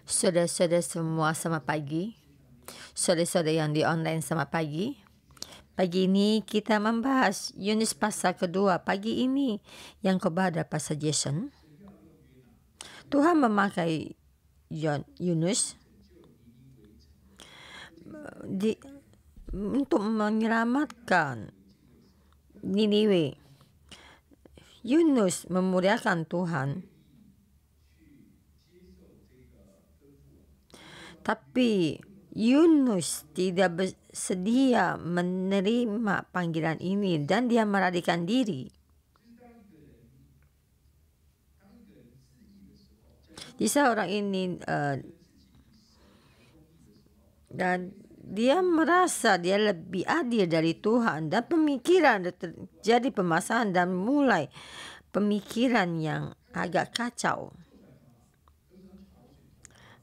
Saudara-saudara semua, selamat pagi. Saudara-saudara yang di online, selamat pagi. Pagi ini kita membahas Yunus pasal kedua. Pagi ini yang kepada pasal Jason. Tuhan memakai Yunus untuk menyelamatkan Niniwe. Yunus memuliakan Tuhan, tapi Yunus tidak bersedia menerima panggilan ini dan dia melarikan diri. Jadi seorang ini dan dia merasa dia lebih adil dari Tuhan, dan pemikiran terjadi permasalahan dan mulai pemikiran yang agak kacau.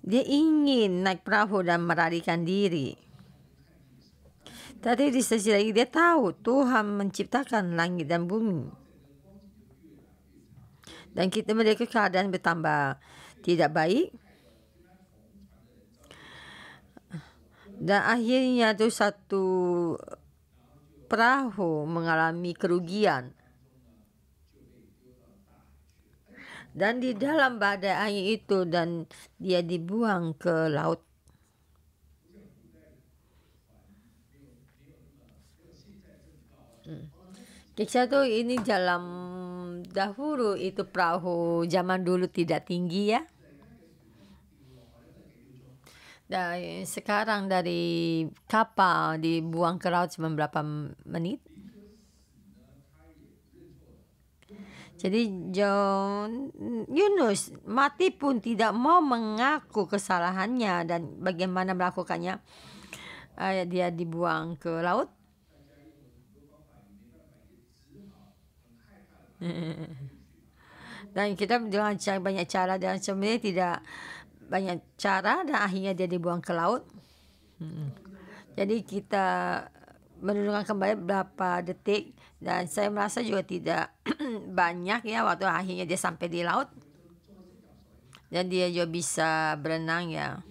Dia ingin naik perahu dan melarikan diri. Tapi di sisi lagi dia tahu Tuhan menciptakan langit dan bumi. Dan kita melihat keadaan bertambah tidak baik. Dan akhirnya tu satu perahu mengalami kerugian. Dan di dalam badai air itu dan dia dibuang ke laut. Kisah tu ini dalam dahulu itu perahu zaman dulu tidak tinggi ya. Dan sekarang dari kapal dibuang ke laut cuma berapa menit. Jadi Yunus mati pun tidak mau mengaku kesalahannya dan bagaimana melakukannya. Dia dibuang ke laut. Dan kita dengan banyak cara, dan sebenarnya tidak banyak cara, dan akhirnya dia dibuang ke laut. Jadi kita menurunkan kembali beberapa detik, dan saya merasa juga tidak banyak ya waktu akhirnya dia sampai di laut dan dia juga bisa berenang ya.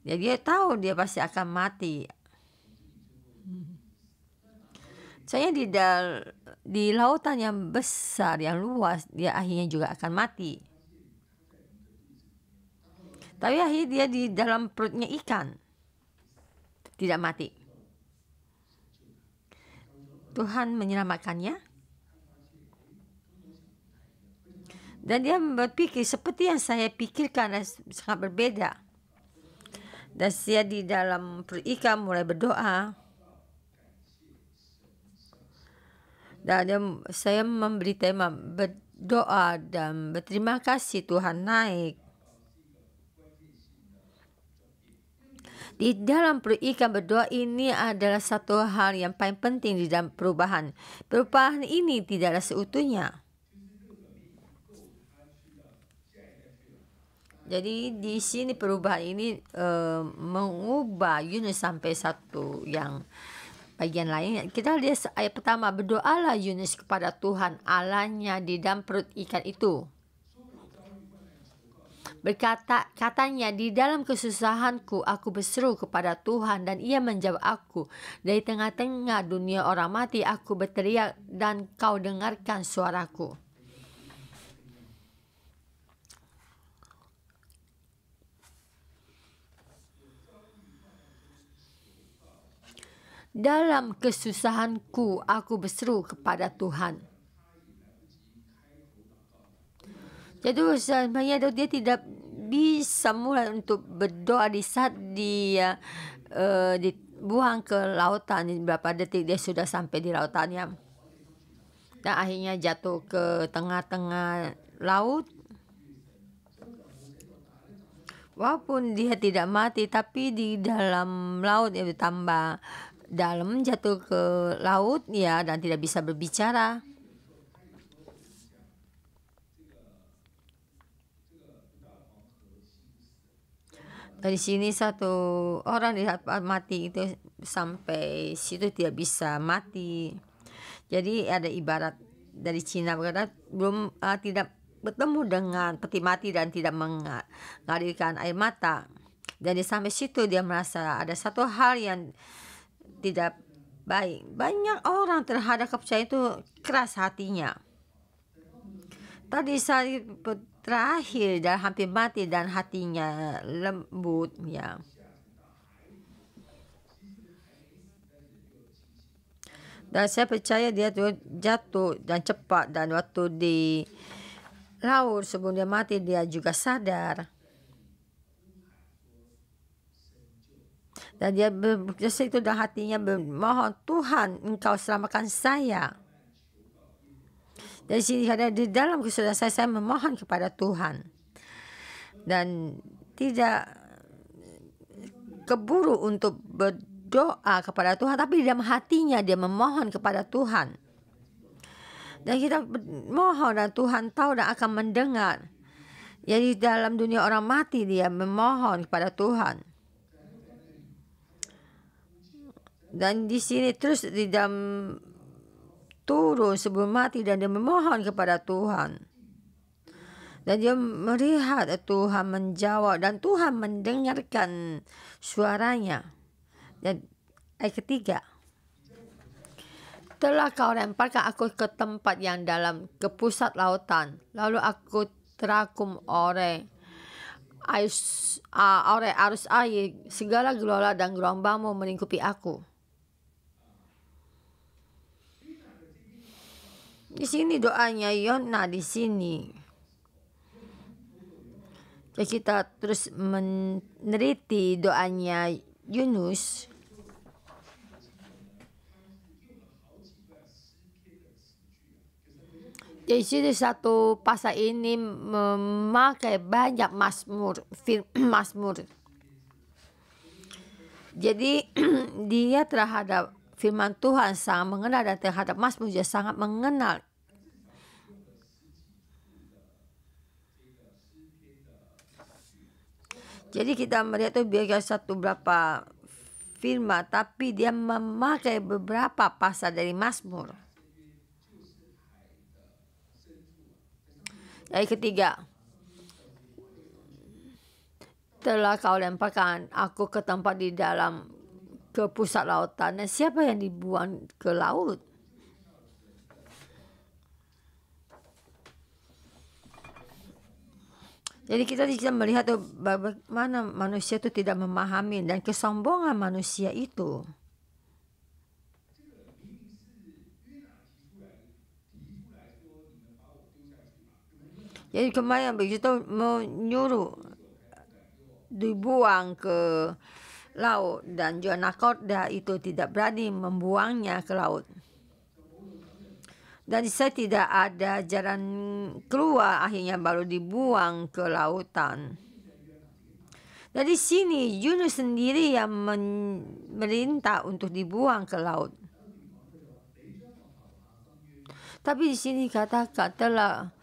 Jadi dia tahu dia pasti akan mati. Saya di lautan yang besar, yang luas, dia akhirnya juga akan mati. Tapi akhirnya dia di dalam perutnya ikan tidak mati. Tuhan menyelamatkannya. Dan dia berpikir seperti yang saya pikirkan, dan sangat berbeda. Dan saya di dalam perut ikan mulai berdoa. Dan saya memberi tema berdoa dan berterima kasih Tuhan naik. Di dalam perut ikan berdoa ini adalah satu hal yang paling penting di dalam perubahan. Perubahan ini tidaklah seutuhnya. Jadi di sini perubahan ini mengubah Yunus sampai satu yang bagian lain. Kita lihat ayat pertama, berdoalah Yunus kepada Tuhan Allahnya di dalam perut ikan itu. Katanya, di dalam kesusahanku aku berseru kepada Tuhan dan ia menjawab aku. Dari tengah-tengah dunia orang mati aku berteriak dan kau dengarkan suaraku. Dalam kesusahanku aku berseru kepada Tuhan. Jadi sebenarnya dia tidak bisa mulai untuk berdoa di saat dia dibuang ke lautan. Beberapa detik dia sudah sampai di lautannya. Dan akhirnya jatuh ke tengah-tengah laut. Walaupun dia tidak mati, tapi di dalam laut dia bertambah dalam, jatuh ke laut ya, dan tidak bisa berbicara. Dari sini satu orang mati itu sampai situ tidak bisa mati. Jadi ada ibarat dari Cina berkata belum tidak bertemu dengan peti mati dan tidak mengalirkan air mata. Dan sampai situ dia merasa ada satu hal yang tidak baik. Banyak orang terhadap kepercayaan itu keras hatinya. Tadi saya terakhir dan hampir mati dan hatinya lembut ya. Dan saya percaya dia tuh jatuh dan cepat, dan waktu di laut sebelum dia mati dia juga sadar. Dan dia berjasa itu dan hatinya bermohon, Tuhan engkau selamatkan saya. Dari sini ada di dalam kesudahan saya memohon kepada Tuhan. Dan tidak keburu untuk berdoa kepada Tuhan, tapi di dalam hatinya dia memohon kepada Tuhan. Dan kita mohon dan Tuhan tahu dan akan mendengar. Jadi dalam dunia orang mati dia memohon kepada Tuhan. Dan di sini terus di dalam turun sebelum mati dan dia memohon kepada Tuhan. Dan dia melihat Tuhan menjawab dan Tuhan mendengarkan suaranya. Dan ayat ketiga. Telah kau lemparkan aku ke tempat yang dalam, ke pusat lautan. Lalu aku terakum oleh arus air, segala gelola dan gelombangmu melingkupi aku. Di sini doanya Yona di sini. Jadi kita terus meneliti doanya Yunus. Jadi sini satu pasal ini memakai banyak mazmur. Jadi dia terhadap firman Tuhan sangat mengenal, dan terhadap mazmur dia sangat mengenal. Jadi kita melihat itu biarkan satu berapa firman, tapi dia memakai beberapa pasal dari mazmur. Ayat ketiga. Telah kau lemparkan aku ke tempat di dalam, ke pusat lautan. Dan siapa yang dibuang ke laut? Jadi kita bisa melihat tuh bagaimana manusia itu tidak memahami dan kesombongan manusia itu. Jadi kemarin begitu menyuruh dibuang ke laut, dan juga nakoda itu tidak berani membuangnya ke laut. Dan saya tidak ada jalan keluar, akhirnya baru dibuang ke lautan. Dari sini Yunus sendiri yang memerintah untuk dibuang ke laut. Tapi di sini katakan telah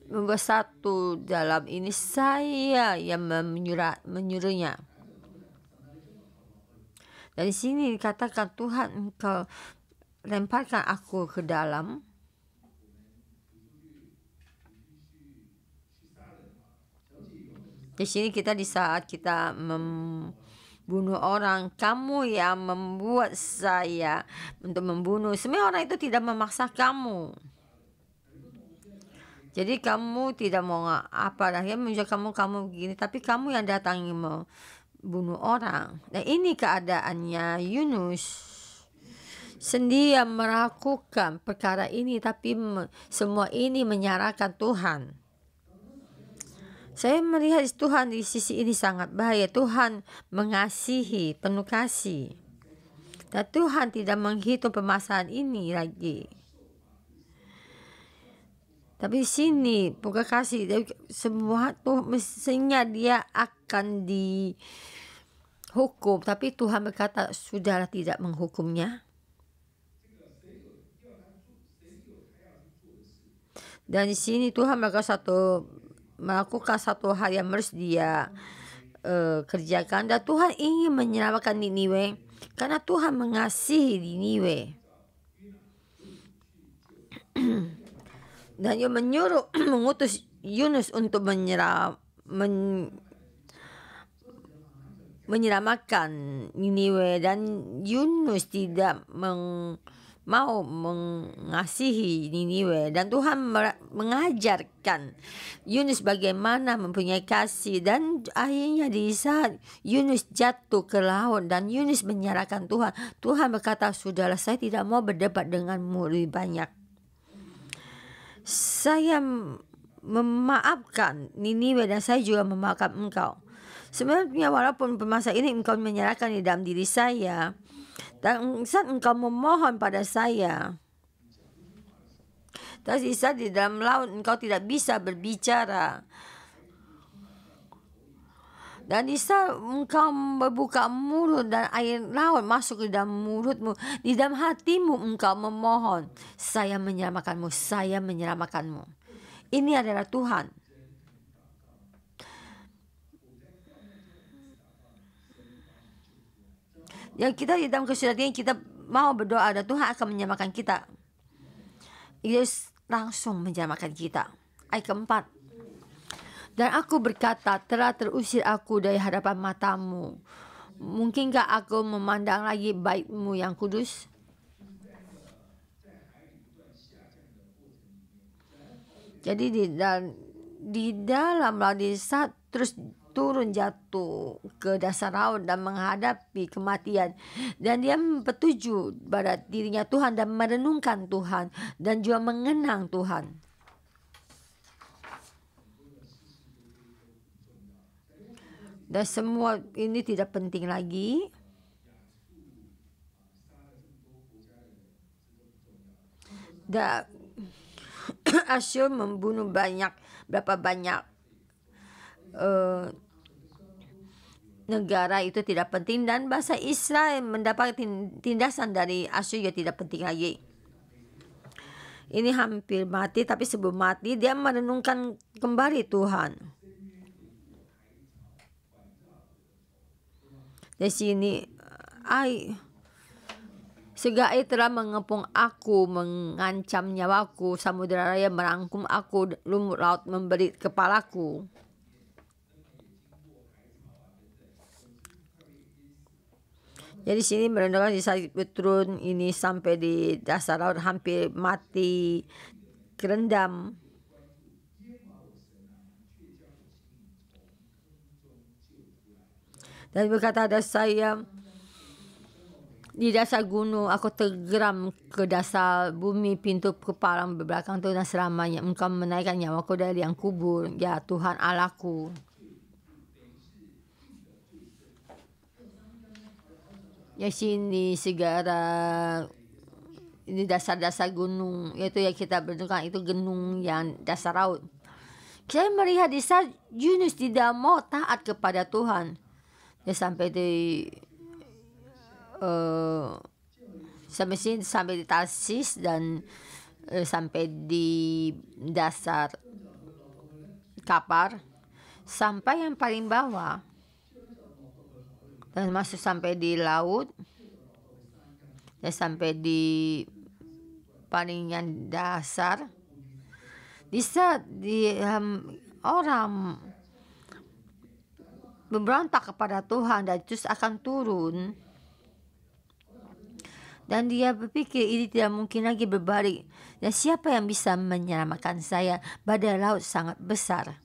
bersatu dalam ini, saya yang menyuruhnya. Dari sini dikatakan Tuhan engkau lemparkan aku ke dalam. Di sini kita di saat kita membunuh orang, kamu yang membuat saya untuk membunuh. Sebenarnya orang itu tidak memaksa kamu. Jadi kamu tidak mau apa, dia menunjuk kamu begini, tapi kamu yang datangi membunuh orang. Dan ini keadaannya Yunus. Sendiri yang melakukan perkara ini, tapi semua ini menyerahkan Tuhan. Saya melihat Tuhan di sisi ini sangat baik. Tuhan mengasihi, penuh kasih. Dan Tuhan tidak menghitung permasalahan ini lagi. Tapi di sini bukan kasih, semua tuh mestinya dia akan dihukum. Tapi Tuhan berkata sudahlah, tidak menghukumnya. Dan di sini Tuhan melakukan satu hal yang harus dia kerjakan. Dan Tuhan ingin menyelamatkan Niniwe karena Tuhan mengasihi Niniwe. Dan dia menyuruh mengutus Yunus untuk menyelamatkan Niniwe, dan Yunus tidak mau mengasihi Niniwe, dan Tuhan mengajarkan Yunus bagaimana mempunyai kasih. Dan akhirnya di saat Yunus jatuh ke laut dan Yunus menyalahkan Tuhan, Tuhan berkata, sudahlah, saya tidak mau berdebat denganmu lebih banyak. Saya memaafkan Niniwe dan saya juga memaafkan engkau. Sebenarnya walaupun masa ini engkau menyerahkan di dalam diri saya, dan saat engkau memohon pada saya, tapi saat di dalam laut engkau tidak bisa berbicara, dan di saat engkau membuka mulut dan air laut masuk ke dalam mulutmu, di dalam hatimu engkau memohon, saya menyelamatkanmu, saya menyelamatkanmu. Ini adalah Tuhan. Yang kita di dalam kesulitan ini, kita mau berdoa dan Tuhan akan menyelamatkan kita. Yesus langsung menyelamatkan kita. Ayat keempat. Dan aku berkata, telah terusir aku dari hadapan matamu. Mungkinkah aku memandang lagi bait-mu yang kudus? Jadi di dalam laut, di saat terus turun jatuh ke dasar laut dan menghadapi kematian, dan dia bertuju pada dirinya Tuhan dan merenungkan Tuhan dan juga mengenang Tuhan. Dan semua ini tidak penting lagi. Dan Asyur membunuh berapa banyak negara, itu tidak penting, dan bangsa Israel mendapat tindasan dari Asyur juga tidak penting lagi. Ini hampir mati, tapi sebelum mati dia merenungkan kembali Tuhan. Di sini, segala air telah mengepung aku, mengancam nyawaku, samudera raya merangkum aku, lumut laut membelit kepalaku. Jadi sini merenungkan di saat turun ini sampai di dasar laut, hampir mati, kerendam. Dan berkata, ada saya di dasar gunung, aku tergeram ke dasar bumi, pintu kepala belakang Tuhan selamanya. Engkau menaikkan nyawaku dari yang kubur, ya Tuhan Allahku. Ya sini segala ini dasar-dasar gunung, yaitu yang kita bentukkan itu gunung yang dasar laut. Saya melihat di saat Yunus tidak mau taat kepada Tuhan, dia sampai di sampai di Tarsis dan sampai di dasar kapal, sampai yang paling bawah dan masuk sampai di laut, dan sampai di paling yang dasar. Di saat orang memberontak kepada Tuhan dan terus akan turun, dan dia berpikir ini tidak mungkin lagi berbalik, dan siapa yang bisa menyelamatkan saya? Badai laut sangat besar.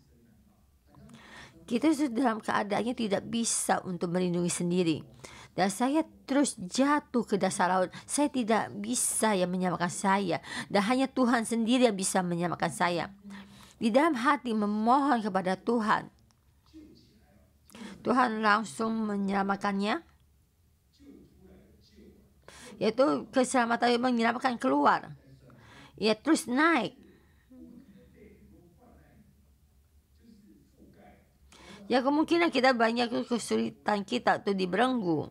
Kita sudah dalam keadaannya tidak bisa untuk melindungi sendiri, dan saya terus jatuh ke dasar laut. Saya tidak bisa yang menyelamatkan saya, dan hanya Tuhan sendiri yang bisa menyelamatkan saya. Di dalam hati memohon kepada Tuhan, Tuhan langsung menyelamatkannya, yaitu keselamatan yang menyelamatkan keluar. Ia terus naik. Ya kemungkinan kita banyak kesulitan kita itu dibelenggu,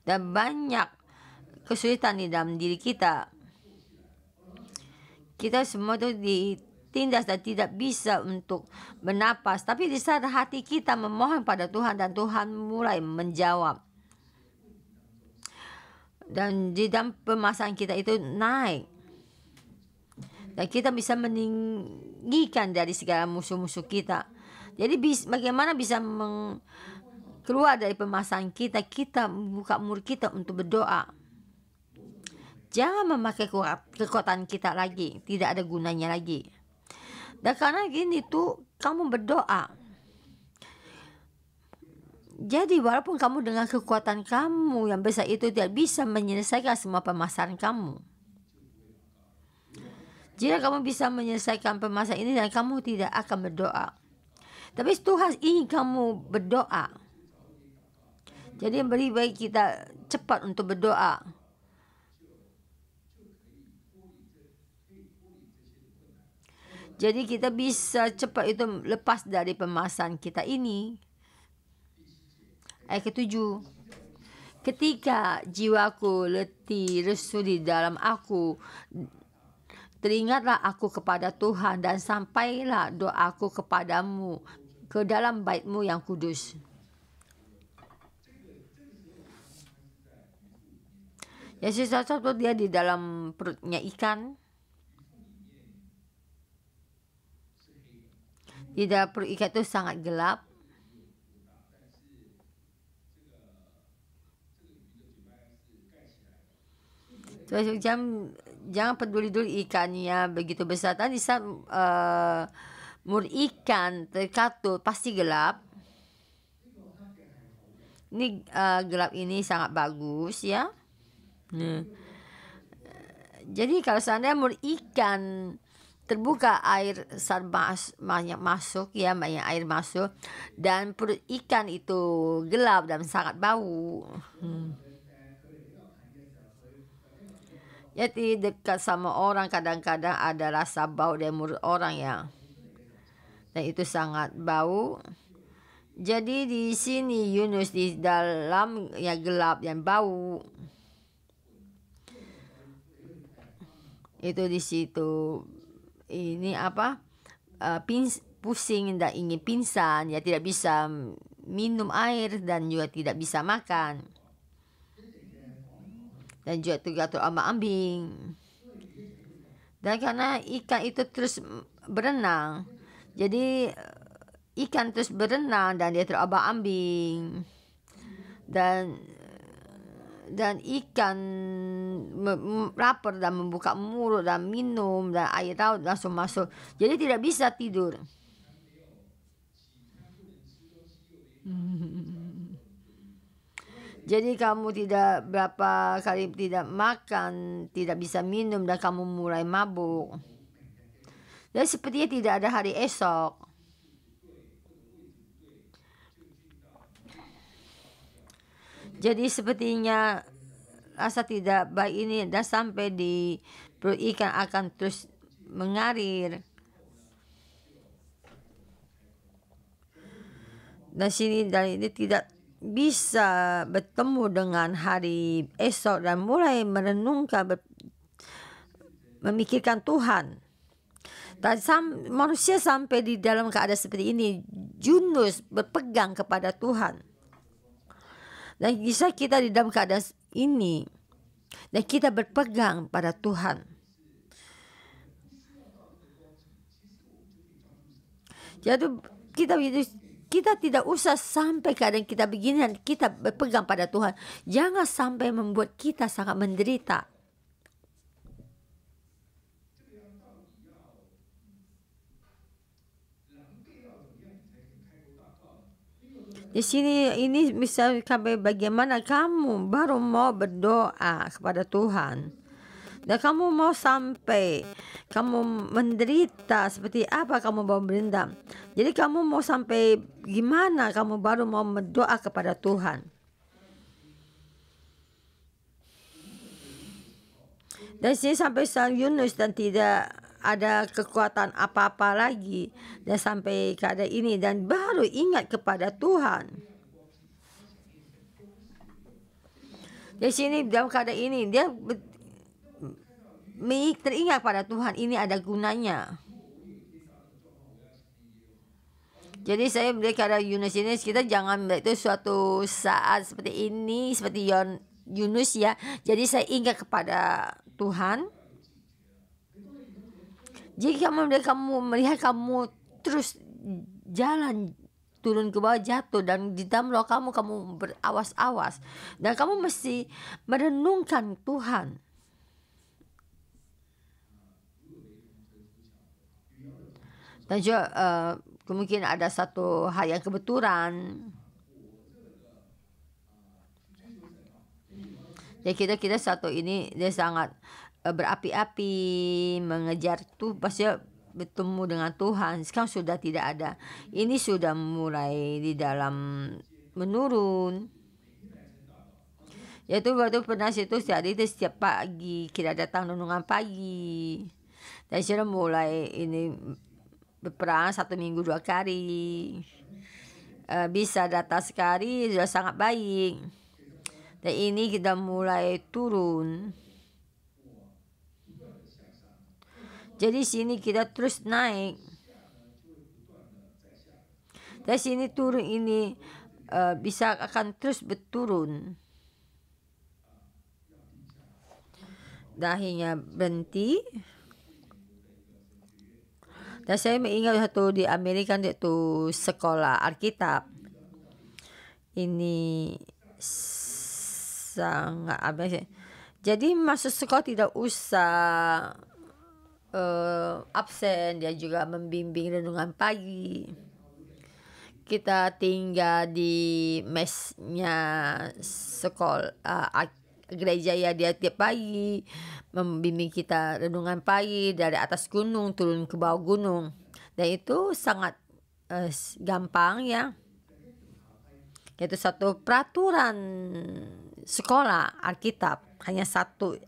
dan banyak kesulitan di dalam diri kita. Kita semua itu ditindas dan tidak bisa untuk bernapas. Tapi di saat hati kita memohon pada Tuhan, dan Tuhan mulai menjawab. Dan di dalam permasalahan kita itu naik. Dan kita bisa meninggikan dari segala musuh-musuh kita. Jadi bagaimana bisa keluar dari permasalahan kita? Kita membuka mulut kita untuk berdoa. Jangan memakai kekuatan kita lagi, tidak ada gunanya lagi. Dan karena gini tuh, kamu berdoa. Jadi walaupun kamu dengan kekuatan kamu yang besar itu tidak bisa menyelesaikan semua permasalahan kamu. Jika kamu bisa menyelesaikan permasalahan ini dan kamu tidak akan berdoa. Tapi Tuhan ingin kamu berdoa. Jadi lebih baik kita cepat untuk berdoa. Jadi kita bisa cepat itu lepas dari permasalahan kita ini. Ayat ke-7. Ketika jiwaku letih lesu di dalam aku, teringatlah aku kepada Tuhan dan sampailah doaku kepadamu ke dalam bait-Mu yang kudus. Yesus satu dia di dalam perutnya ikan. Di dalam perut ikan itu sangat gelap. Jangan peduli ikannya begitu besar. Tadi saat mulut ikan terkatut pasti gelap. Ini gelap ini sangat bagus ya. Jadi kalau seandainya mulut ikan terbuka, air banyak masuk ya, banyak air masuk, dan perut ikan itu gelap dan sangat bau. Jadi dekat sama orang kadang-kadang ada rasa bau dari mulut orang ya, dan itu sangat bau. Jadi di sini Yunus di dalam ya gelap dan bau. Itu di situ. Ini pusing dan ingin pingsan, ya tidak bisa minum air dan juga tidak bisa makan, dan juga terombang-ambing. Dan karena ikan itu terus berenang, jadi ikan terus berenang dan dia terombang-ambing, dan ikan lapar dan membuka mulut dan minum, dan air laut langsung masuk. Jadi tidak bisa tidur. Jadi kamu tidak berapa kali tidak makan, tidak bisa minum, dan kamu mulai mabuk. Dan sepertinya tidak ada hari esok. Jadi sepertinya rasa tidak baik ini dan sampai di perut ikan akan terus mengalir. Dan sini dan ini tidak bisa bertemu dengan hari esok dan mulai merenungkan, memikirkan Tuhan. Dan manusia sampai di dalam keadaan seperti ini, Yunus berpegang kepada Tuhan. Dan bisa kita di dalam keadaan ini dan kita berpegang pada Tuhan. Jadi kita tidak usah sampai keadaan kita begini dan kita berpegang pada Tuhan. Jangan sampai membuat kita sangat menderita. Di sini ini bisa sampai bagaimana kamu baru mau berdoa kepada Tuhan. Dan kamu mau sampai kamu menderita seperti apa kamu mau berendam. Jadi kamu mau sampai gimana kamu baru mau berdoa kepada Tuhan. Dan sini sampai Yunus dan tidak ada kekuatan apa-apa lagi, dan sampai keadaan ini dan baru ingat kepada Tuhan. Di sini dalam keadaan ini dia teringat pada Tuhan, ini ada gunanya. Jadi saya melihat keadaan Yunus ini, kita jangan melihat itu suatu saat seperti ini, seperti Yunus ya. Jadi saya ingat kepada Tuhan. Jika kamu melihat kamu terus jalan turun ke bawah, jatuh, dan di dalam roh kamu berawas-awas, dan kamu mesti merenungkan Tuhan. Dan juga mungkin ada satu hal yang kebetulan. Ya, kita satu ini dia sangat berapi-api mengejar tuh, pasti bertemu dengan Tuhan. Sekarang sudah tidak ada. Ini sudah mulai di dalam menurun. Yaitu waktu pernah situ setiap pagi kita datang renungan pagi. Dan sudah mulai ini berperang 1 minggu 2 kali. Bisa datang sekali sudah sangat baik. Dan ini kita mulai turun. Jadi sini kita terus naik. Dari sini turun ini bisa akan terus berturun. Dahinya berhenti. Dan saya mengingat satu di Amerika itu sekolah Alkitab. Ini sangat abis. Jadi masuk sekolah tidak usah absen. Dia juga membimbing renungan pagi. Kita tinggal di mesnya sekolah gereja, ya, dia tiap pagi membimbing kita renungan pagi dari atas gunung turun ke bawah gunung. Dan itu sangat gampang, ya. Itu satu peraturan sekolah Alkitab, hanya satu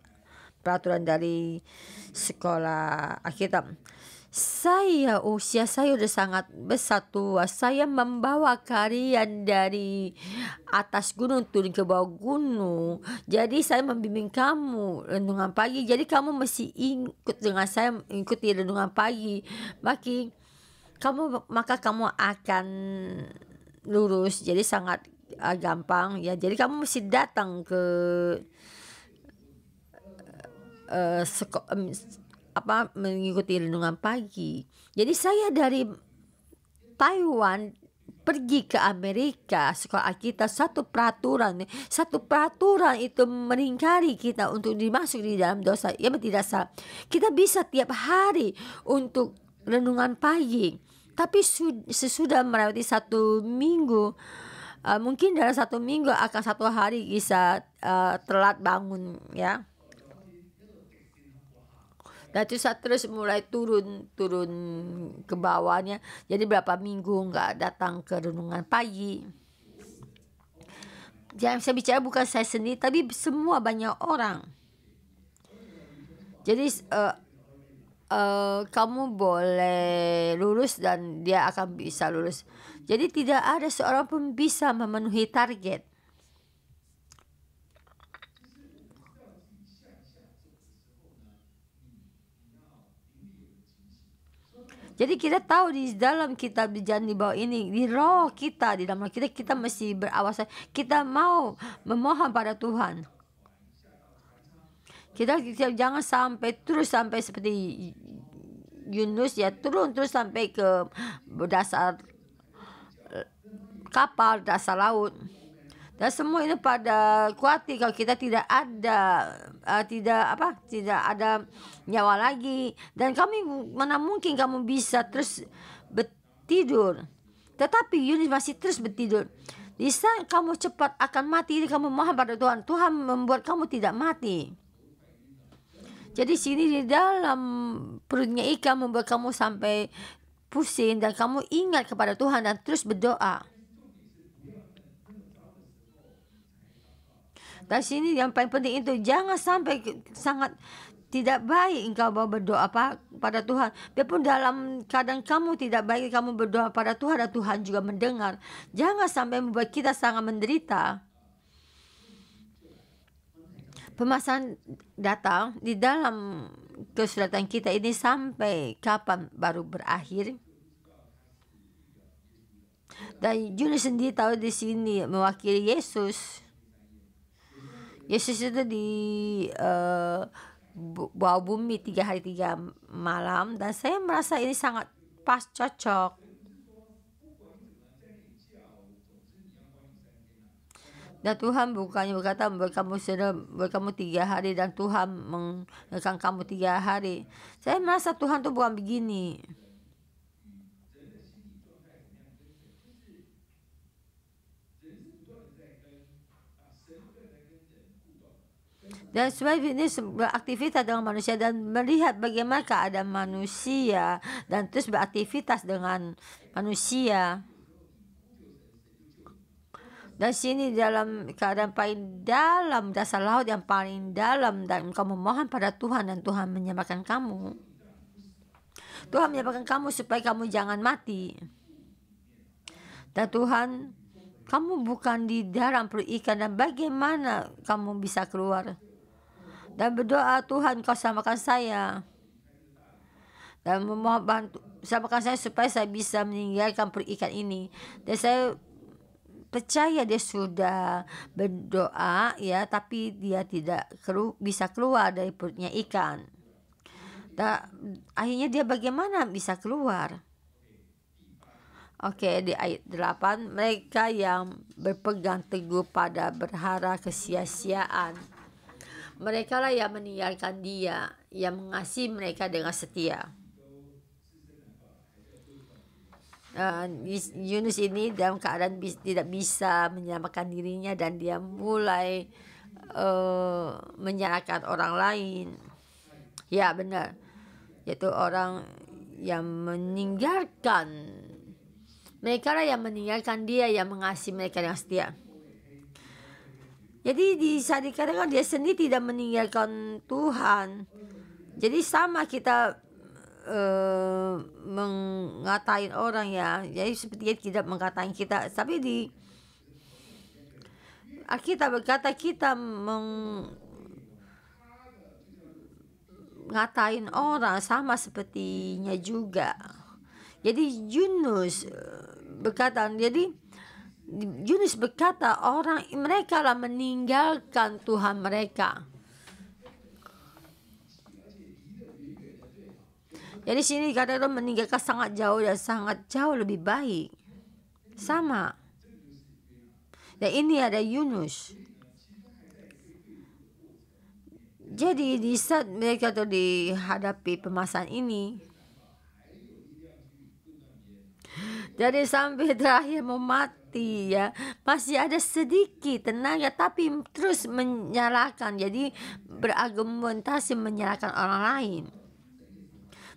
peraturan dari sekolah Alkitab. Usia saya udah sangat besar tua. Saya membawa kalian dari atas gunung turun ke bawah gunung. Jadi saya membimbing kamu renungan pagi. Jadi kamu mesti ikut dengan saya, ikuti renungan pagi. Maka kamu akan lurus. Jadi sangat gampang, ya. Jadi kamu mesti datang ke mengikuti renungan pagi. Jadi saya dari Taiwan pergi ke Amerika, sekolah kita satu peraturan itu melingkari kita untuk dimasuk di dalam dosa. Ya, tidak salah. Kita bisa tiap hari untuk renungan pagi. Tapi sesudah melewati 1 minggu, mungkin dalam 1 minggu akan 1 hari bisa telat bangun, ya. Dan itu saya terus mulai turun ke bawahnya. Jadi berapa minggu nggak datang ke renungan pagi. Yang saya bicara bukan saya sendiri, tapi semua banyak orang. Jadi kamu boleh lulus dan dia akan bisa lulus. Jadi tidak ada seorang pun bisa memenuhi target. Jadi kita tahu di dalam kitab di Jalan di Bawah ini, di roh kita, di dalam roh kita mesti berawas. Kita mau memohon pada Tuhan. Kita jangan sampai seperti Yunus, ya, turun terus sampai ke dasar kapal, dasar laut. Dan semua ini pada khawatir kalau kita tidak ada nyawa lagi. Dan mana mungkin kamu bisa terus bertidur. Tetapi Yunus masih terus bertidur. Di saat kamu cepat akan mati, kamu mohon pada Tuhan. Tuhan membuat kamu tidak mati. Jadi sini di dalam perutnya ikan membuat kamu sampai pusing, dan kamu ingat kepada Tuhan dan terus berdoa. Dan sini yang paling penting itu, jangan sampai sangat tidak baik engkau berdoa pada Tuhan. Biarpun dalam keadaan kamu tidak baik, kamu berdoa pada Tuhan dan Tuhan juga mendengar. Jangan sampai membuat kita sangat menderita. Permasalahan datang di dalam kesulitan kita ini, sampai kapan baru berakhir. Dan Yunus sendiri tahu di sini mewakili Yesus. Yesus itu bawah bumi 3 hari 3 malam, dan saya merasa ini sangat pas, cocok. Dan Tuhan bukannya berkata buat kamu 3 hari dan Tuhan mengekang kamu 3 hari. Saya merasa Tuhan tuh bukan begini. Dan sebenarnya ini beraktivitas dengan manusia dan melihat bagaimana keadaan manusia dan terus beraktivitas dengan manusia. Dan sini dalam keadaan paling dalam, dasar laut yang paling dalam, dan kamu memohon pada Tuhan dan Tuhan menyelamatkan kamu. Tuhan menyelamatkan kamu supaya kamu jangan mati. Dan Tuhan, kamu bukan di dalam perut ikan, dan bagaimana kamu bisa keluar? Dan berdoa, Tuhan kau selamatkan saya. Dan memohon bantu, selamatkan saya supaya saya bisa meninggalkan perut ikan ini. Dan saya percaya dia sudah berdoa ya, tapi dia tidak bisa keluar dari perutnya ikan. Dan akhirnya dia bagaimana bisa keluar? Oke, di ayat 8, mereka yang berpegang teguh pada berhala kesia-siaan, mereka lah yang meninggalkan dia, yang mengasihi mereka dengan setia. Yunus ini dalam keadaan tidak bisa menyelamatkan dirinya, dan dia mulai menyalahkan orang lain. Ya benar, yaitu orang yang meninggalkan. Mereka lah yang meninggalkan dia, yang mengasihi mereka dengan setia. Jadi bisa dikatakan dia sendiri tidak meninggalkan Tuhan. Jadi sama kita mengatain orang ya. Jadi seperti dia tidak mengatakan kita. Tapi di Alkitab berkata kita mengatain orang sama sepertinya juga. Jadi Yunus berkata, orang mereka lah meninggalkan Tuhan mereka. Jadi sini kata-kata meninggalkan sangat jauh dan sangat jauh lebih baik. Sama. Dan ini ada Yunus. Jadi di saat mereka tuh dihadapi permasalahan ini, jadi sampai terakhir mau mati ya, masih ada sedikit tenaga, tapi terus menyalahkan. Jadi berargumentasi menyalahkan orang lain.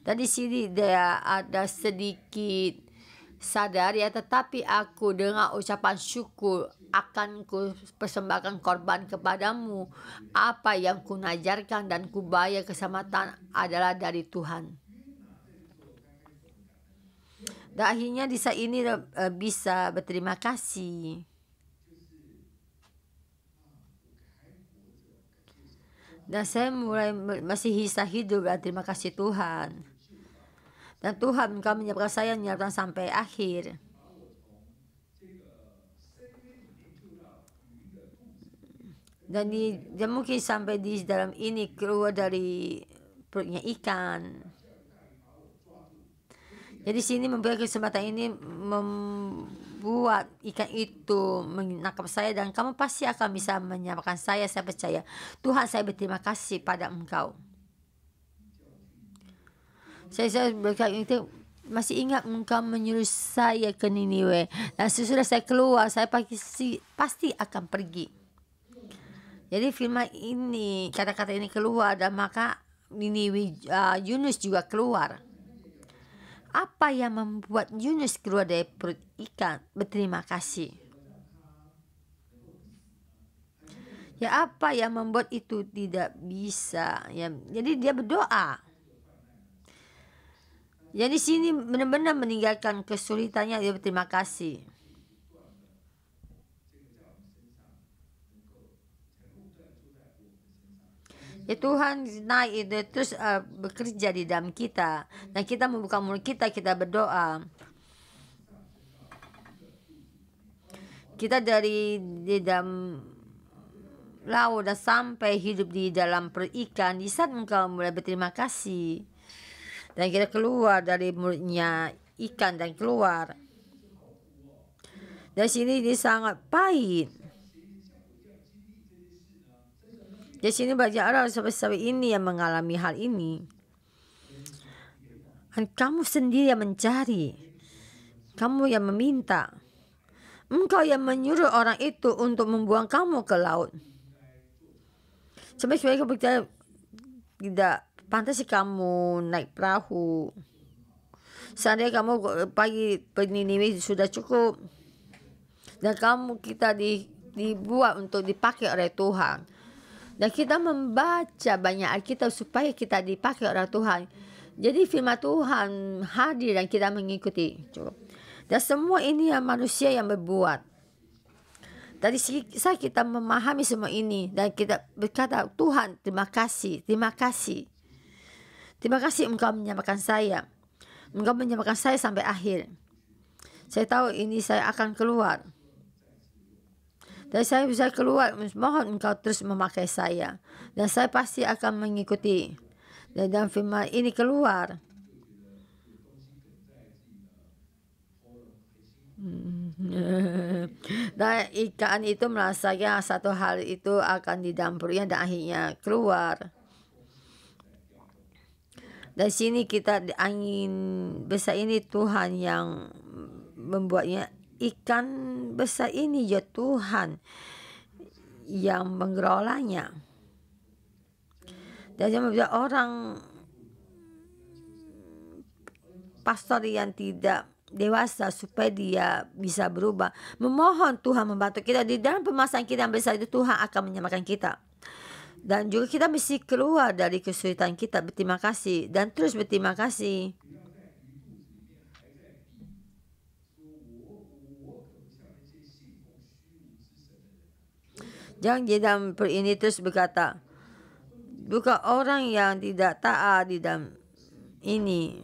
Dan di sini dia ada sedikit sadar ya, tetapi aku dengan ucapan syukur akan ku persembahkan korban kepadamu. Apa yang ku najarkan dan ku bayar keselamatan adalah dari Tuhan. Dan akhirnya di saat ini bisa berterima kasih. Dan saya mulai masih bisa hidup dan terima kasih Tuhan. Dan Tuhan engkau menyiapkan saya sampai akhir. Dan dia mungkin sampai di dalam ini keluar dari perutnya ikan. Jadi sini memberi kesempatan ini membuat ikan itu menangkap saya, dan kamu pasti akan bisa menyelamatkan saya percaya. Tuhan, saya berterima kasih pada engkau. Saya berkata itu, masih ingat engkau menyuruh saya ke Niniwe, dan sesudah saya keluar saya pasti akan pergi. Jadi firman ini, kata-kata ini keluar, dan maka Niniwe, Yunus juga keluar. Apa yang membuat Yunus keluar dari perut ikan? Berterima kasih. Ya, apa yang membuat itu tidak bisa? Ya, jadi dia berdoa. Jadi sini benar-benar meninggalkan kesulitannya, dia berterima kasih. Ya Tuhan naik terus bekerja di dalam kita, dan kita membuka mulut kita berdoa. Kita dari di dalam laut dan sampai hidup di dalam perut ikan. Di saat engkau mulai berterima kasih dan kita keluar dari mulutnya ikan dan keluar dari sini, dia sangat pahit. Di sini banyak orang sahabat-sahabat ini yang mengalami hal ini. Dan kamu sendiri yang mencari, kamu yang meminta, engkau yang menyuruh orang itu untuk membuang kamu ke laut. Sebaiknya berkata, tidak pantas kamu naik perahu. Seandainya kamu pagi Niniwe sudah cukup, dan kita dibuat untuk dipakai oleh Tuhan. Dan kita membaca banyak Alkitab supaya kita dipakai oleh Tuhan. Jadi firman Tuhan hadir dan kita mengikuti. Dan semua ini yang manusia yang berbuat. Dari saat kita memahami semua ini dan kita berkata, Tuhan terima kasih, terima kasih. Terima kasih engkau menyelamatkan saya. Engkau menyelamatkan saya sampai akhir. Saya tahu ini saya akan keluar. Dan saya bisa keluar, mohon engkau terus memakai saya. Dan saya pasti akan mengikuti. Dan firman ini keluar. Dan ikan itu merasakan satu hal itu akan didampurnya dan akhirnya keluar. Dari sini kita angin besar ini Tuhan yang membuatnya. Ikan besar ini ya Tuhan yang mengelolanya. Dan dia orang pastor yang tidak dewasa supaya dia bisa berubah. Memohon Tuhan membantu kita di dalam permasalahan kita yang besar itu. Tuhan akan menyelamatkan kita. Dan juga kita mesti keluar dari kesulitan kita. Berterima kasih dan terus berterima kasih. Jangan di dalam ini terus berkata, bukan orang yang tidak taat di dalam ini.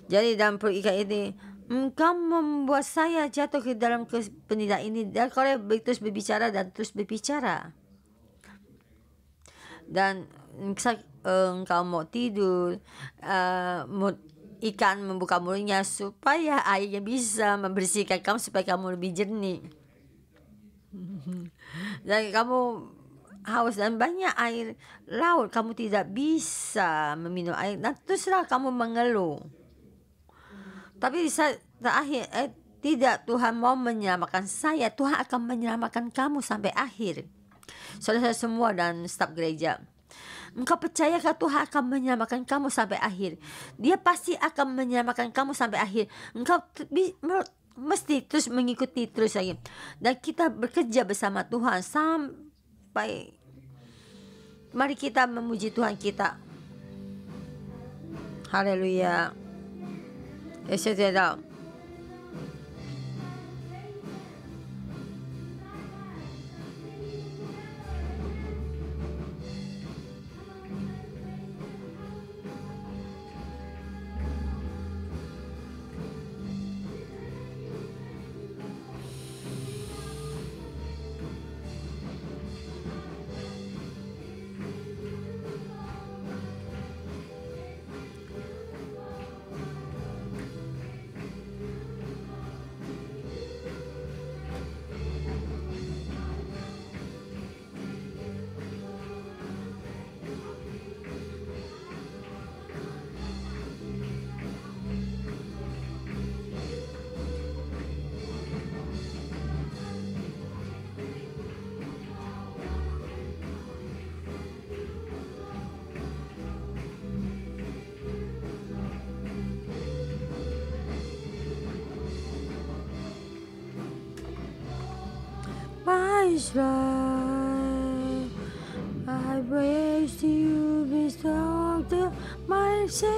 Jadi dalam ikan ini, engkau membuat saya jatuh ke dalam penderitaan ini. Dan kalau terus berbicara dan terus berbicara. Dan engkau mau tidur, ikan membuka mulutnya supaya airnya bisa membersihkan kamu supaya kamu lebih jernih. Dan kamu haus dan banyak air laut, kamu tidak bisa meminum air dan teruslah kamu mengeluh. Tapi di saat terakhir tidak, Tuhan mau menyelamatkan saya. Tuhan akan menyelamatkan kamu sampai akhir. Saudara semua dan staf gereja, engkau percayakah Tuhan akan menyelamatkan kamu sampai akhir? Dia pasti akan menyelamatkan kamu sampai akhir. Engkau mesti terus mengikuti terus lagi. Dan kita bekerja bersama Tuhan sampai. Mari kita memuji Tuhan kita. Haleluya. Saya tidak tahu. My life, I praise you, bestow my sin.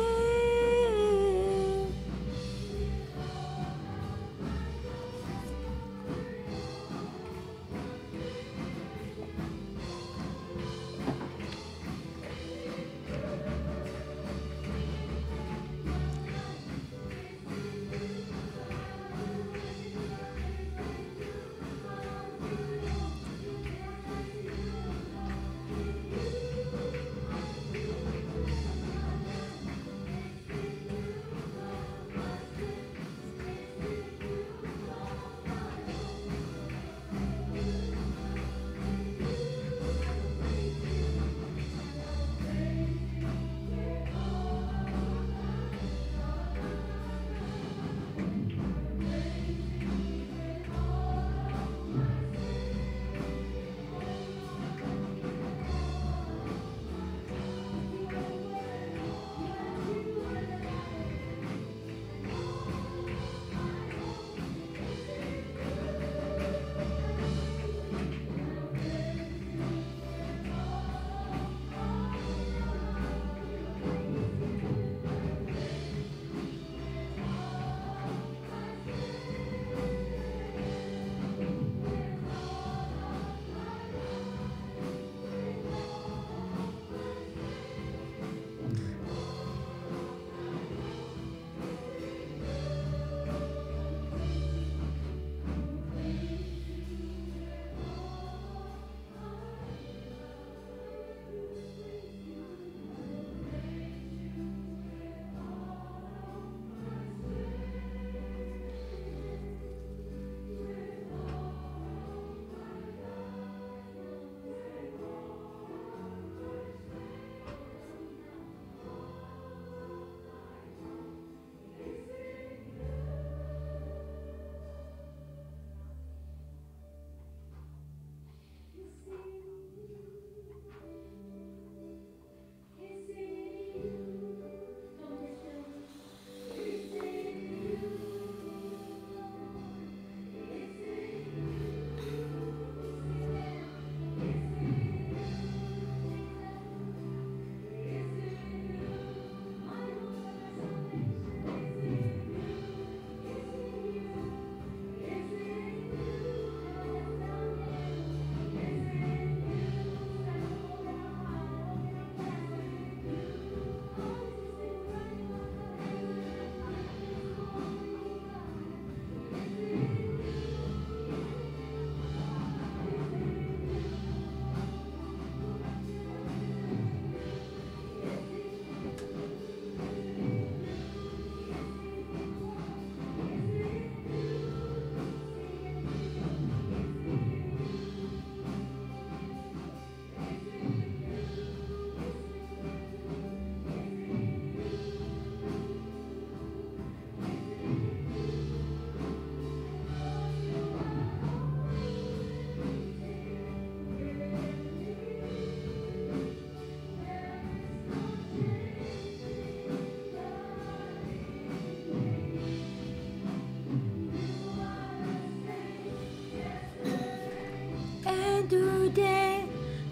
today,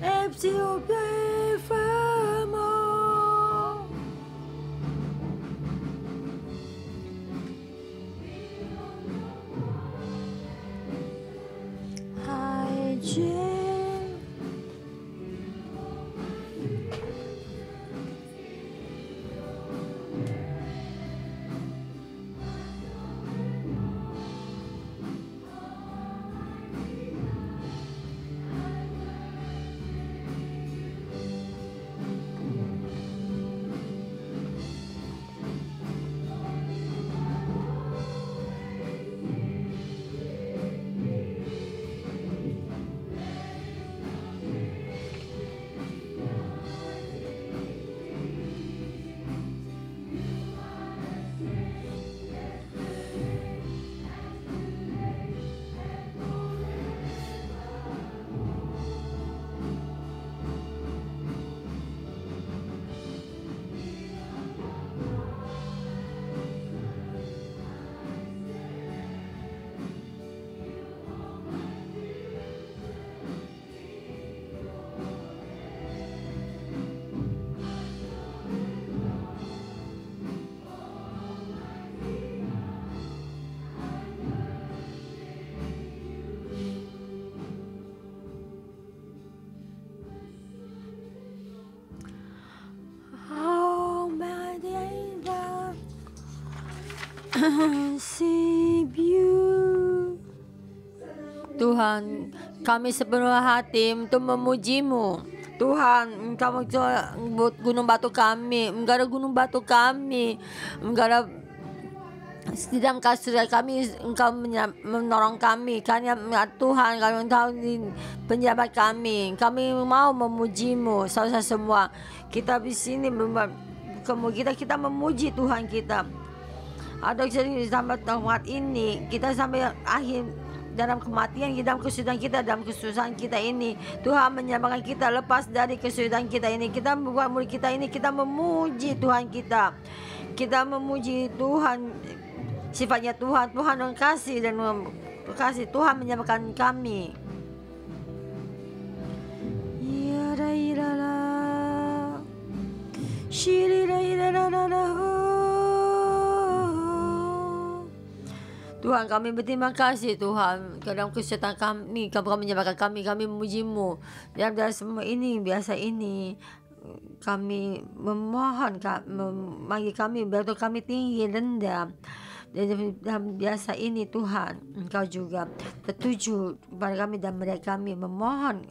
absolutely forevermore. I just save you. Tuhan, kami sepenuh hati untuk memuji-Mu. Tuhan, Engkau buat gunung batu kami, Engkau ada gunung batu kami, Engkau ada di dalam kasih kami, Engkau menolong kami. Karena Tuhan, kalau Engkau di penjabat kami mau memuji-Mu. Saudara semua, kita di sini kita memuji Tuhan kita. Ada di sampai tempat ini, kita sampai akhir dalam kematian, dalam kesulitan kita, dalam kesusahan kita ini, Tuhan menyelamatkan kita lepas dari kesulitan kita ini. Kita membuat murid kita ini, kita memuji Tuhan kita. Kita memuji Tuhan, sifatnya Tuhan. Tuhan yang kasih dan kasih. Tuhan menyelamatkan kami. Ya railala, Tuhan, kami berterima kasih Tuhan. Dalam kesulitan kami, Kau menyelamatkan kami memuji-Mu. Dalam semua ini, biasa ini, kami memohon, memanggil kami, betul kami tinggi, rendah. Dalam biasa ini Tuhan, Engkau juga tertuju kepada kami dan mereka kami memohon,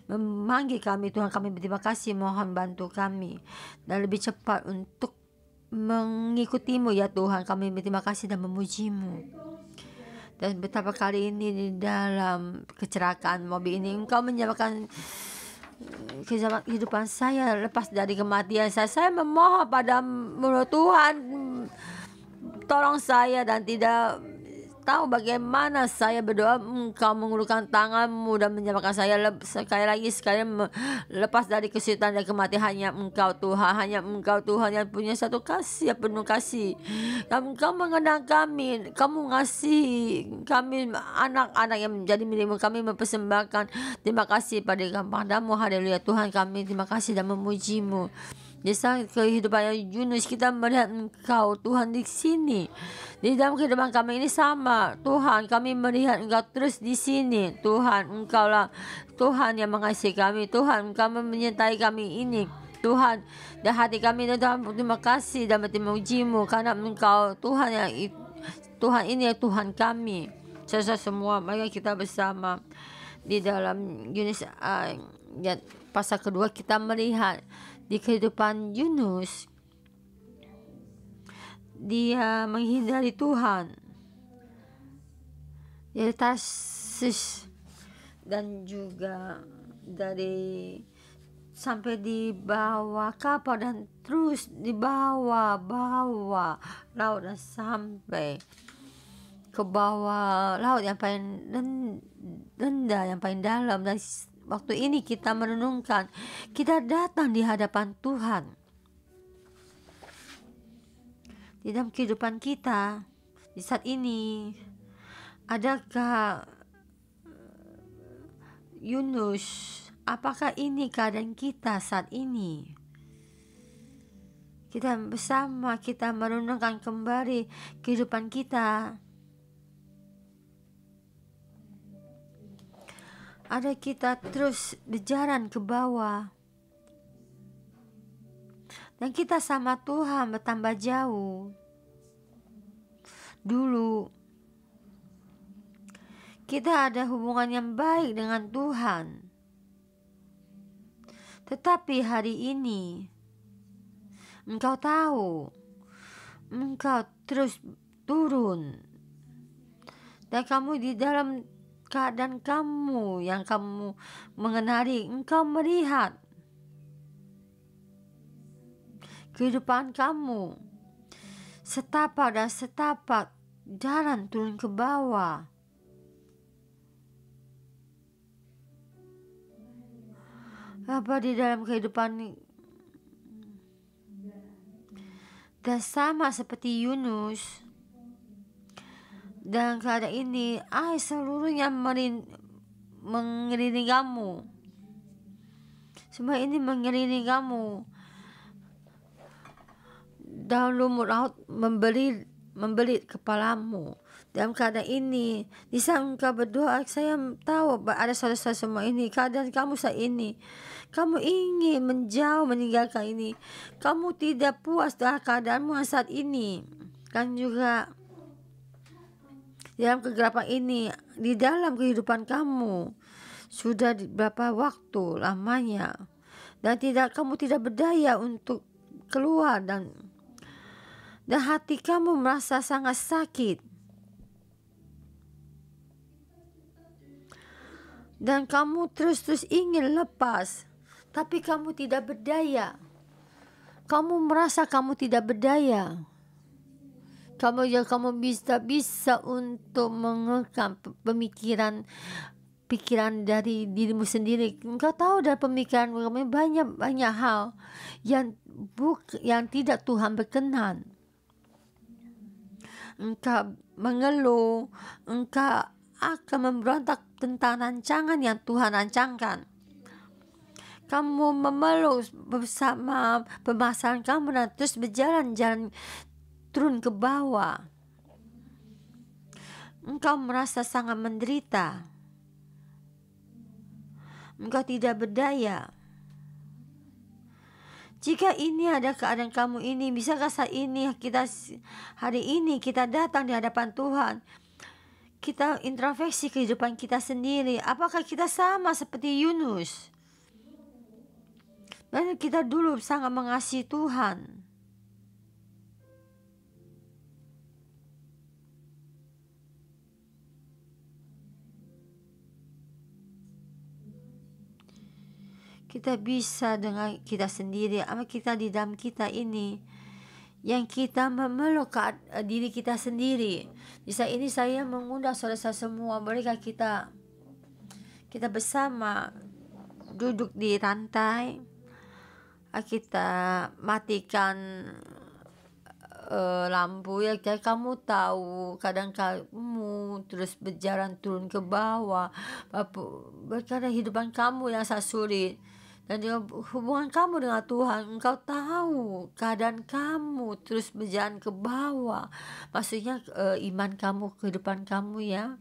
memanggil kami Tuhan. Kami berterima kasih, mohon bantu kami dan lebih cepat untuk mengikutimu ya Tuhan. Kami berterima kasih dan memuji-Mu. Dan betapa kali ini di dalam kecelakaan mobil ini Engkau menyelamatkan kehidupan saya lepas dari kematian saya. Saya memohon pada-Mu Tuhan, tolong saya dan tidak tahu bagaimana saya berdoa. Engkau mengulurkan tangan-Mu dan menyelamatkan saya sekali lagi lepas dari kesulitan dan kematian. Hanya Engkau Tuhan, hanya Engkau Tuhan yang punya satu kasih, yang penuh kasih. Engkau mengenal kami, Kamu mengasihi kami, anak-anak yang menjadi milik-Mu. Kami mempersembahkan terima kasih pada-Mu. Haleluya Tuhan, kami terima kasih dan memuji-Mu. Di saat kehidupan Yunus, kita melihat Engkau Tuhan di sini. Di dalam kehidupan kami ini sama Tuhan, kami melihat Engkau terus di sini. Tuhan, Engkaulah Tuhan yang mengasihi kami. Tuhan, Engkau menyertai kami ini. Tuhan, dan hati kami Tuhan terima kasih dan berterima kasih-Mu karena Engkau Tuhan ini ya Tuhan kami. Saudara semua, mari kita bersama di dalam Yunus pasal kedua kita melihat di kehidupan Yunus, dia menghindari Tuhan. Dari Tarsis dan juga dari sampai di bawah kapal dan terus di bawah laut dan sampai ke bawah laut yang paling rendah, yang paling dalam. Dan waktu ini kita merenungkan, kita datang di hadapan Tuhan. Di dalam kehidupan kita di saat ini, adakah Yunus, apakah ini keadaan kita saat ini? Kita bersama, kita merenungkan kembali kehidupan kita. Ada kita terus berjalan ke bawah, dan kita sama Tuhan bertambah jauh. Dulu kita ada hubungan yang baik dengan Tuhan, tetapi hari ini engkau tahu, engkau terus turun, dan kamu di dalam keadaan kamu yang kamu mengenali, engkau melihat kehidupan kamu setapak dan setapak jalan turun ke bawah. Apa di dalam kehidupan, dan sama seperti Yunus, dan keadaan ini air seluruhnya mengelilingi kamu. Semua ini mengelilingi kamu. Daun lumut laut membelit kepalamu. Dalam keadaan ini, di saat engkau berdoa, saya tahu ada saudara-saudara semua ini, keadaan kamu saat ini, kamu ingin menjauh meninggalkan ini, kamu tidak puas dengan keadaanmu saat ini, kan juga dalam kegelapan ini, di dalam kehidupan kamu sudah berapa waktu lamanya, dan kamu tidak berdaya untuk keluar, dan hati kamu merasa sangat sakit, dan kamu terus ingin lepas, tapi kamu tidak berdaya. Kamu merasa kamu tidak berdaya. Kamu bisa untuk mengekang pikiran dari dirimu sendiri. Engkau tahu dari pemikiran kamu banyak hal yang tidak Tuhan berkenan. Engkau mengeluh, engkau akan memberontak tentang rancangan yang Tuhan rancangkan. Kamu memeluk bersama permasalahan kamu dan terus berjalan turun ke bawah. Engkau merasa sangat menderita. Engkau tidak berdaya. Jika ini ada keadaan kamu ini, bisakah hari ini kita datang di hadapan Tuhan, kita introspeksi kehidupan kita sendiri. Apakah kita sama seperti Yunus? Dan kita dulu sangat mengasihi Tuhan. Kita bisa dengan kita sendiri, ama kita di dalam kita ini, yang kita memeluk diri kita sendiri. Di saat ini saya mengundang saudara semua, bolehkah kita bersama duduk di rantai, kita matikan lampu ya. Kamu tahu kadang kamu terus berjalan turun ke bawah, berkata hidupan kamu yang sangat sulit, dan juga hubungan kamu dengan Tuhan, engkau tahu keadaan kamu terus berjalan ke bawah, maksudnya iman kamu, kehidupan kamu ya.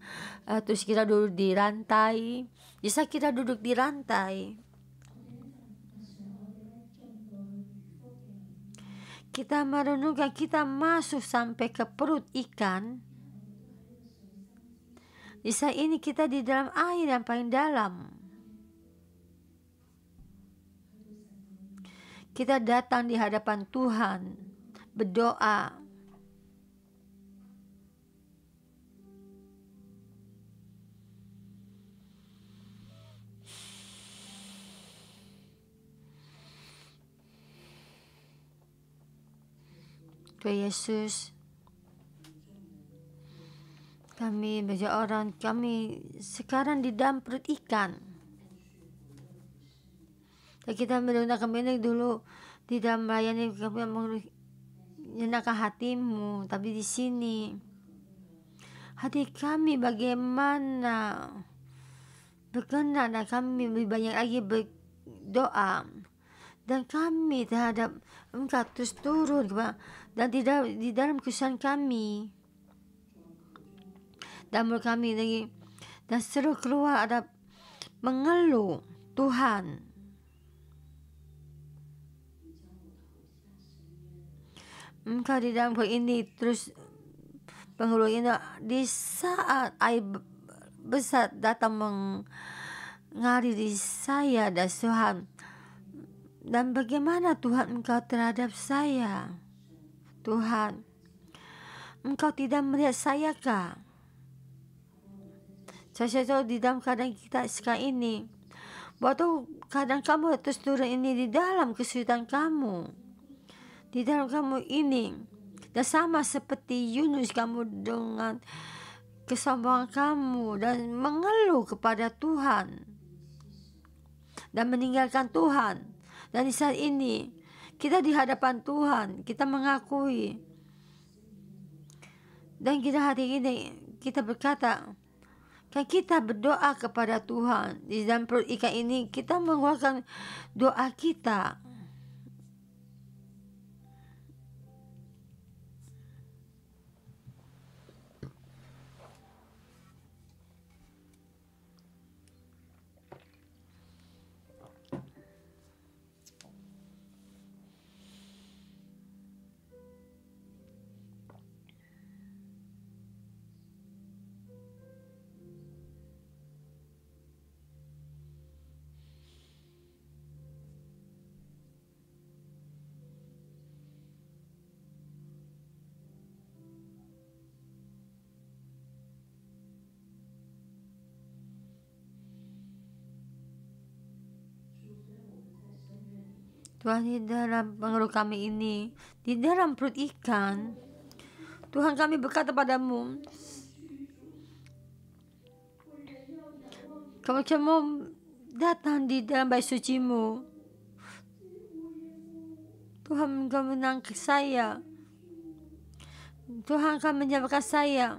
Terus kita duduk di rantai. Bisa kita duduk di rantai, kita merenungkan, kita masuk sampai ke perut ikan. Di saat ini kita di dalam air yang paling dalam. Kita datang di hadapan Tuhan, berdoa. Tuhan Yesus, kami banyak orang, kami sekarang di dalam perut ikan. Dan kita menggunakan kembali dulu di dalam melayani, kami menyenangkan hatimu. Tapi di sini hati kami bagaimana berkenan dan kami lebih banyak lagi berdoa, dan kami terhadap Engkau terus turun dan di dalam kesusahan kami, dan mulut kami lagi dan seru keluar ada mengeluh Tuhan. Engkau di dalam ini terus pengeluh ini di saat air besar datang mengalir saya dan Tuhan. Dan bagaimana Tuhan Engkau terhadap saya? Tuhan, Engkau tidak melihat saya kah? Saya tahu di dalam keadaan kita sekarang ini, waktu keadaan kamu terus turun ini di dalam kesulitan kamu, di dalam kamu ini, dan sama seperti Yunus kamu dengan kesombongan kamu dan mengeluh kepada Tuhan dan meninggalkan Tuhan. Dan di saat ini kita di hadapan Tuhan, kita mengakui, dan kita hari ini kita berkata, kan kita berdoa kepada Tuhan. Di dalam perut ikan ini kita mengeluarkan doa kita. Tuhan, di dalam pengeluh kami ini, di dalam perut ikan, Tuhan kami berkata padamu, kamu datang di dalam bait suci-Mu. Tuhan, Engkau menangkap saya. Tuhan akan menyelamatkan saya.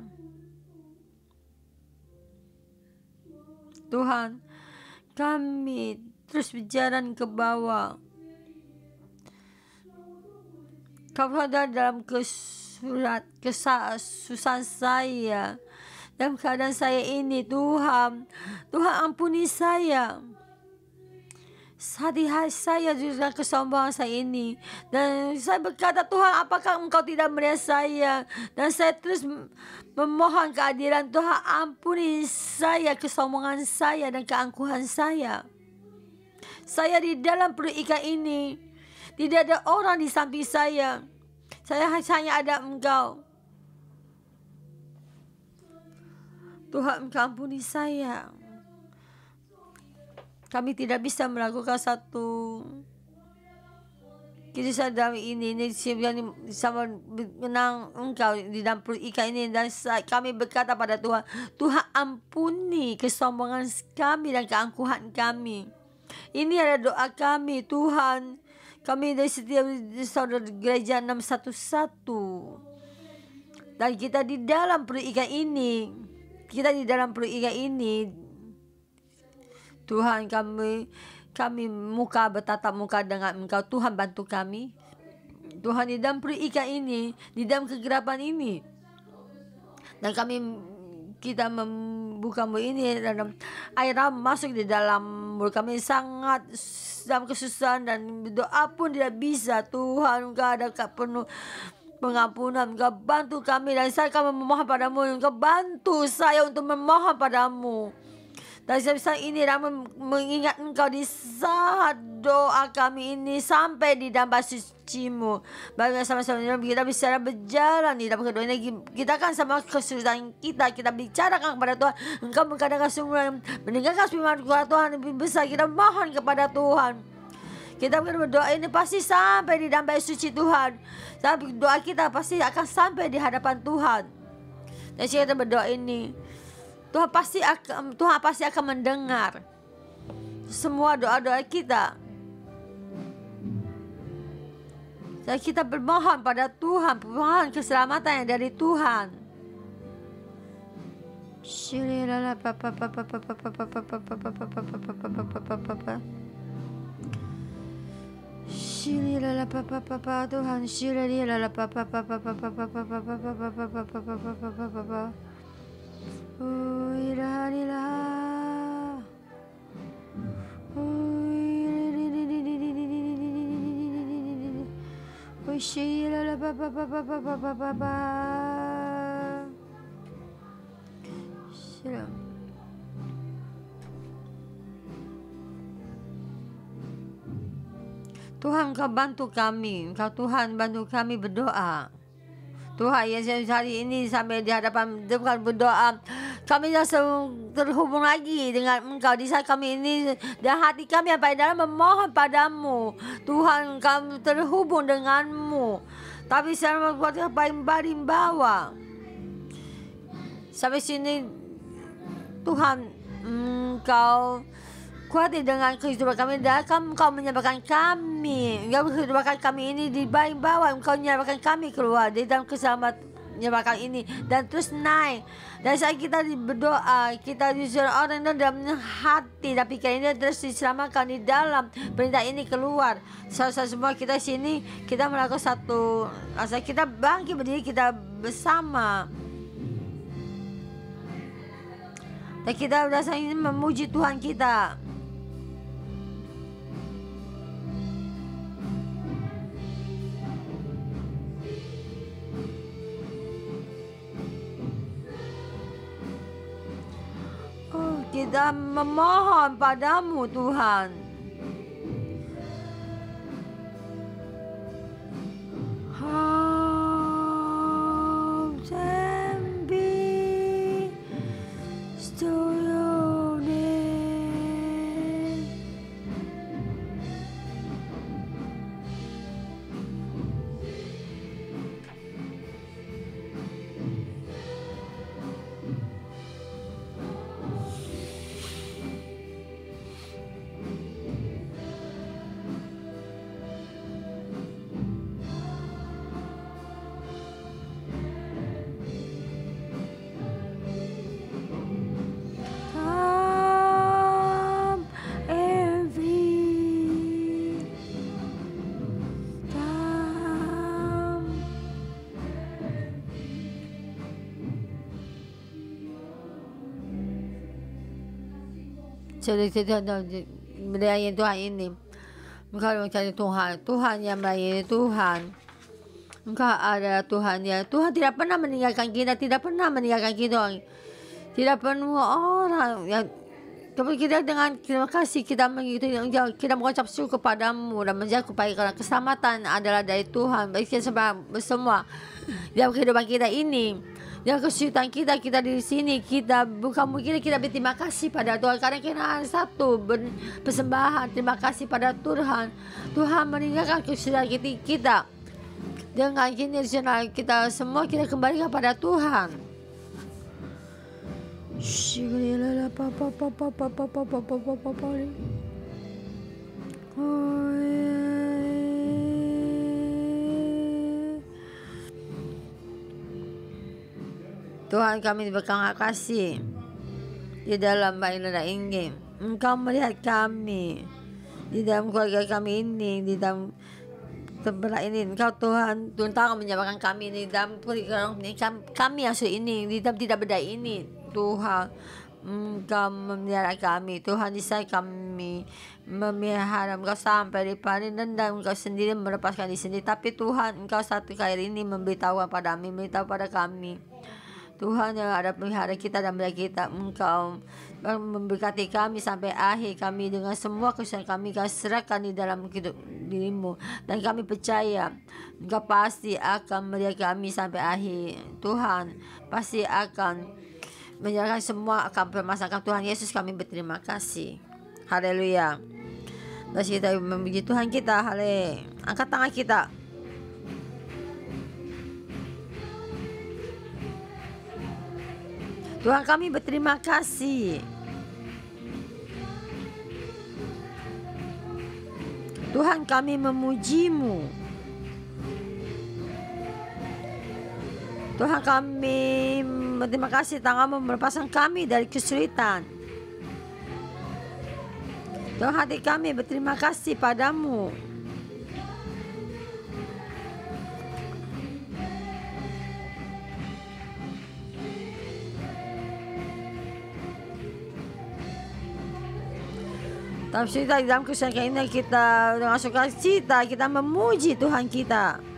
Tuhan, kami terus berjalan ke bawah. Kau ada dalam kesusahan saya, dalam keadaan saya ini, Tuhan ampuni saya. Hati saya juga kesombongan saya ini, dan saya berkata, Tuhan, apakah Engkau tidak melihat saya? Dan saya terus memohon keadilan. Tuhan, ampuni saya, kesombongan saya dan keangkuhan saya. Saya di dalam perut ikan ini, tidak ada orang di samping saya. Saya hanya ada Engkau. Tuhan, Engkau ampuni saya. Kami tidak bisa melakukan satu kisah dalam ini sama menang Engkau di dalam perut ikan ini. Dan kami berkata pada Tuhan, Tuhan ampuni kesombongan kami dan keangkuhan kami. Ini adalah doa kami, Tuhan. Kami dari setiap saudara gereja 611. Dan kita di dalam perut ikan ini. Tuhan, kami muka bertatap muka dengan Engkau. Tuhan, bantu kami. Tuhan, di dalam perut ikan ini, di dalam kegelapan ini. Dan kita membuka mulut ini, dan air masuk di dalam mulut kami, sangat dalam kesusahan, dan berdoa pun tidak bisa. Tuhan, Engkau ada penuh pengampunan. Engkau bantu kami, dan saya akan memohon padamu. Engkau bantu saya untuk memohon padamu. Dan saat ini mengingat Engkau di saat doa kami ini sampai di dalam bait suci-Mu. Bagaimana sama-sama kita bisa berjalan di dalam kedua ini. Kita kan sama kesulitan kita bicarakan kepada Tuhan. Engkau mengadakan sungguh mendengarkan firman Tuhan lebih besar. Kita mohon kepada Tuhan. Kita berdoa ini pasti sampai di dalam bait suci Tuhan. Sampai doa kita pasti akan sampai di hadapan Tuhan. Dan kita berdoa ini, Tuhan pasti akan mendengar semua doa-doa kita. Dan kita bermohon pada Tuhan, bermohon keselamatan yang dari Tuhan. Shililala papa papa papa papa papa papa papa papa papa papa. Shililala papa papa Tuhan, shililala papa papa papa papa papa papa papa papa papa. Oh ilaha. Oh shililala papa papa papa papa. Tuhan, Engkau bantu kami. Engkau Tuhan bantu kami berdoa. Tuhan, ya hari ini sampai di hadapan Tuhan berdoa, kami langsung terhubung lagi dengan Engkau. Di saat kami ini dan hati kami apa dalam memohon padamu, Tuhan, kami terhubung denganmu. Tapi sekarang membuat paling bawah sampai sini, Tuhan, Engkau kuati dengan kehidupan kami dan Engkau menyelamatkan kami. Engkau menyelamatkan kami ini di bawah. Engkau menyelamatkan kami keluar di dalam menyelamatkan ini dan terus naik. Dan saat kita berdoa, kita disuruh orang dalam hati dan pikiran ini terus diselamatkan di dalam perintah ini keluar. Semua kita sini kita melakukan satu, asal kita bangkit berdiri kita bersama. Dan kita rasanya ini memuji Tuhan kita. Kita memohon padamu Tuhan. Melayani Tuhan ini, Engkau mencari Tuhan, Tuhan yang melayani Tuhan. Engkau adalah Tuhan yang Tuhan tidak pernah meninggalkan kita, tidak pernah meninggalkan kita, tidak pernah orang yang. Tapi kita dengan terima kasih kita mengikuti, kita mengucap syukur kepadamu dan menjaga supaya keselamatan adalah dari Tuhan. Bagi kita semua dalam kehidupan kita ini. Yang kesulitan kita di sini, kita bukan mungkin kita berterima kasih pada Tuhan karena kita ada satu persembahan terima kasih pada Tuhan. Tuhan meninggalkan kesulitan kita. Dengan kini kita semua kita kembali kepada Tuhan. Tuhan, kami berterima kasih di dalam baiklah ini. Engkau melihat kami di dalam keluarga kami ini, di dalam tempat ini. Engkau Tuhan menyelamatkan kami di dalam kami yang ini, di dalam tidak berdaya ini. Tuhan, Engkau memelihara kami. Tuhan, di saat kami memelihara Engkau sampai di paling rendah, Engkau sendiri melepaskan di sini. Tapi Tuhan, Engkau satu kali ini memberitahu pada kami, memberitahu pada kami. Tuhan yang ada pelihara kita dan melihara kita, Engkau memberkati kami sampai akhir kami dengan semua kesusahan kami serahkan di dalam hidup dirimu. Dan kami percaya Engkau pasti akan melihara kami sampai akhir. Tuhan pasti akan menyerahkan semua akan permasalahan. Tuhan Yesus kami berterima kasih. Haleluya. Dan kita memuji Tuhan kita. Haleluya. Angkat tangan kita. Tuhan kami berterima kasih. Tuhan kami memuji-Mu. Tuhan kami berterima kasih tangan-Mu melepaskan kami dari kesulitan. Tuhan, hati kami berterima kasih padamu. Dalam cerita dalam kesenangan ini kita dengan sukacita kita memuji Tuhan kita.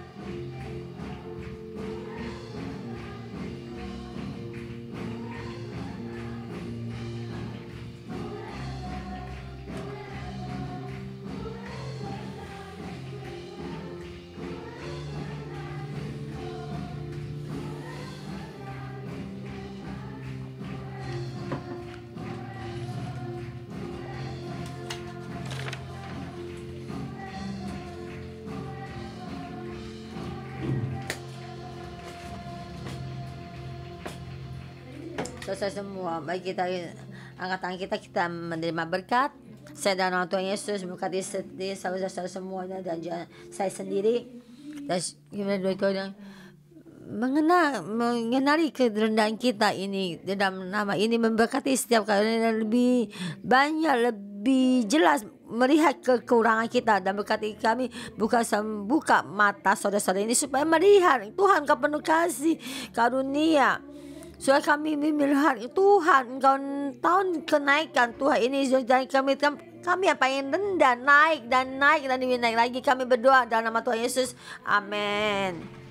Selesai semua, baik kita angkat tangan kita menerima berkat. Saya dan Tuhan Yesus memberkati setiap saudara-saudara semuanya dan saya sendiri. Dan gimana yang mengenali kerendahan kita ini dalam nama ini memberkati setiap kali lebih banyak, lebih jelas melihat kekurangan kita dan berkati kami buka mata saudara-saudara ini supaya melihat Tuhan Kau penuh kasih karunia. Supaya kami melihat Tuhan Engkau tahun kenaikan Tuhan ini dan kami apa yang rendah naik dan naik lagi. Kami berdoa dalam nama Tuhan Yesus. Amin.